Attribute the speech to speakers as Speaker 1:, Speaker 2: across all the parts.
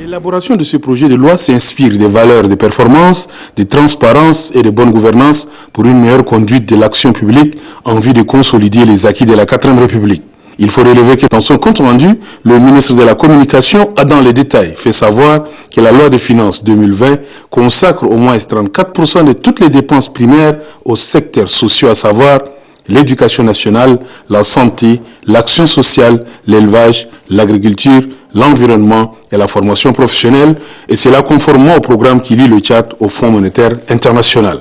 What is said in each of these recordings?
Speaker 1: L'élaboration de ce projet de loi s'inspire des valeurs de performance, de transparence et de bonne gouvernance pour une meilleure conduite de l'action publique en vue de consolider les acquis de la 4e République. Il faut relever que dans son compte rendu, le ministre de la Communication a dans les détails fait savoir que la loi de finances 2020 consacre au moins 34% de toutes les dépenses primaires aux secteurs sociaux, à savoir l'éducation nationale, la santé, l'action sociale, l'élevage, l'agriculture, l'environnement et la formation professionnelle, et cela conformément au programme qui lie le Tchad au Fonds monétaire international.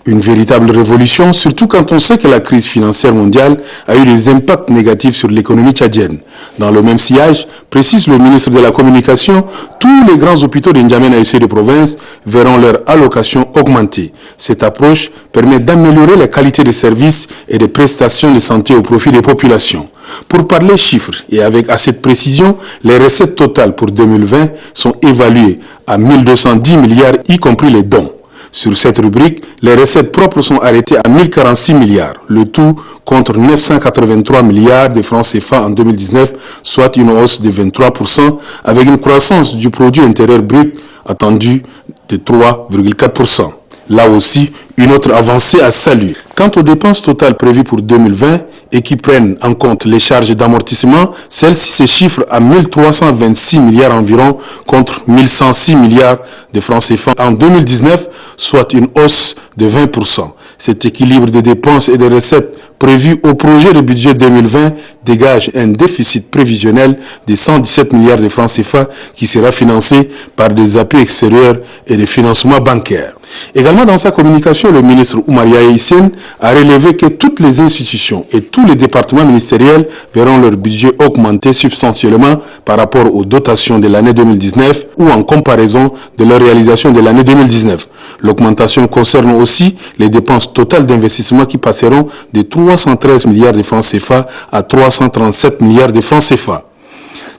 Speaker 1: Une véritable révolution, surtout quand on sait que la crise financière mondiale a eu des impacts négatifs sur l'économie tchadienne. Dans le même sillage, précise le ministre de la Communication, tous les grands hôpitaux de N'Djamena et de province verront leur allocation augmenter. Cette approche permet d'améliorer la qualité des services et des prestations de santé au profit des populations. Pour parler chiffres et avec assez de précision, les recettes totales pour 2020 sont évaluées à 1210 milliards, y compris les dons. Sur cette rubrique, les recettes propres sont arrêtées à 1046 milliards, le tout contre 983 milliards de francs CFA en 2019, soit une hausse de 23%, avec une croissance du produit intérieur brut attendue de 3,4%. Là aussi, une autre avancée à saluer. Quant aux dépenses totales prévues pour 2020 et qui prennent en compte les charges d'amortissement, celles-ci se chiffrent à 1326 milliards environ contre 1106 milliards de francs CFA en 2019, soit une hausse de 20%. Cet équilibre des dépenses et des recettes prévues au projet de budget 2020 dégage un déficit prévisionnel de 117 milliards de francs CFA qui sera financé par des appuis extérieurs et des financements bancaires. Également dans sa communication, le ministre Oumar Yahya Hissène a relevé que toutes les institutions et tous les départements ministériels verront leur budget augmenter substantiellement par rapport aux dotations de l'année 2019 ou en comparaison de leur réalisation de l'année 2019. L'augmentation concerne aussi les dépenses totales d'investissement qui passeront de 313 milliards de francs CFA à 337 milliards de francs CFA.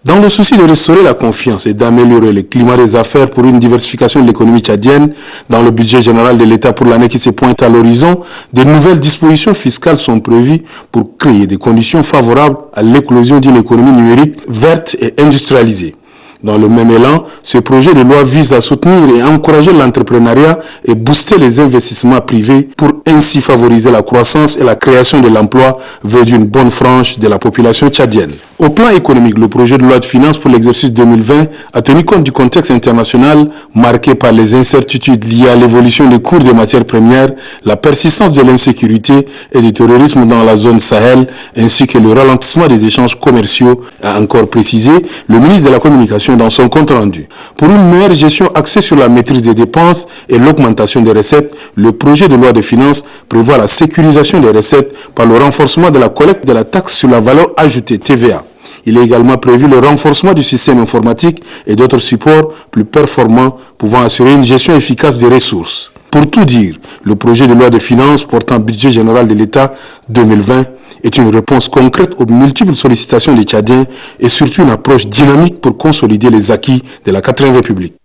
Speaker 1: Dans le souci de restaurer la confiance et d'améliorer le climat des affaires pour une diversification de l'économie tchadienne, dans le budget général de l'État pour l'année qui se pointe à l'horizon, de nouvelles dispositions fiscales sont prévues pour créer des conditions favorables à l'éclosion d'une économie numérique verte et industrialisée. Dans le même élan, ce projet de loi vise à soutenir et encourager l'entrepreneuriat et booster les investissements privés pour ainsi favoriser la croissance et la création de l'emploi vers une bonne frange de la population tchadienne. Au plan économique, le projet de loi de finances pour l'exercice 2020 a tenu compte du contexte international marqué par les incertitudes liées à l'évolution des cours des matières premières, la persistance de l'insécurité et du terrorisme dans la zone Sahel, ainsi que le ralentissement des échanges commerciaux, a encore précisé le ministre de la Communication dans son compte rendu. Pour une meilleure gestion axée sur la maîtrise des dépenses et l'augmentation des recettes, le projet de loi de finances prévoit la sécurisation des recettes par le renforcement de la collecte de la taxe sur la valeur ajoutée, TVA. Il est également prévu le renforcement du système informatique et d'autres supports plus performants pouvant assurer une gestion efficace des ressources. Pour tout dire, le projet de loi de finances portant budget général de l'État 2020 est une réponse concrète aux multiples sollicitations des Tchadiens et surtout une approche dynamique pour consolider les acquis de la 4e République.